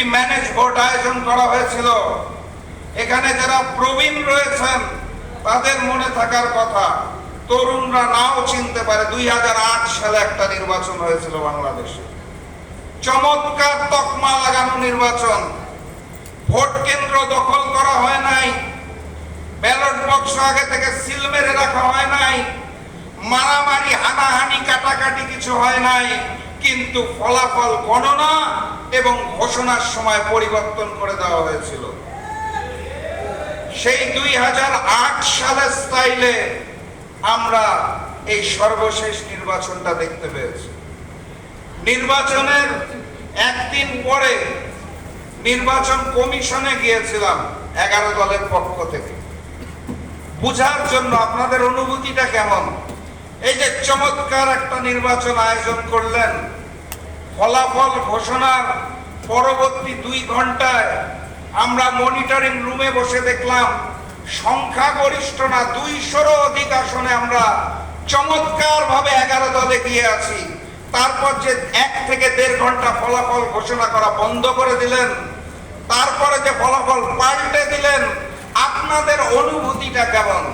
একটি manage vote আয়োজন করা হয়েছিল। এখানে যারা প্রবীণ রয়েছেন তাদের মনে থাকার কথা, তরুণরা নাও চিনতে পারে 2008 সালে একটা নির্বাচন হয়েছিল বাংলাদেশে। চমৎকার তকমা লাগানো নির্বাচন, ভোট কেন্দ্র দখল করা হয় নাই, ব্যালট বক্স আগে থেকে সিল মেরে রাখা হয় নাই, মারামারি হানাহানি কাটাকাটি কিছু হয় নাই, কিন্তু ফলাফল গণনা এবং ঘোষণার সময় পরিবর্তন করে দেওয়া হয়েছিল। সেই 2008 সালের স্টাইলে আমরা এই সর্বশেষ নির্বাচনটা দেখতে পেয়েছি। নির্বাচনের একদিন পরে নির্বাচন কমিশনে গিয়েছিলাম 11 দলের পক্ষ থেকে, বুঝার জন্য আপনাদের অনুভূতিটা কেমন। এই যে চমৎকার একটা নির্বাচন আয়োজন করলেন, ফলাফল ঘোষণার পরবর্তী 2 ঘন্টায় আমরা মনিটরিং রুমে বসে দেখলাম সংখ্যাগরিষ্ঠ না 200-রও অধিক আসনে আমরা চমৎকার ভাবে 11 দলে গিয়ে আছি। তারপর যে 1 থেকে 1.5 ঘন্টা ফলাফল ঘোষণা করা বন্ধ করে দিলেন, তারপরে যে ফলাফল পাল্টে দিলেন, আপনাদের অনুভূতিটা কেমন?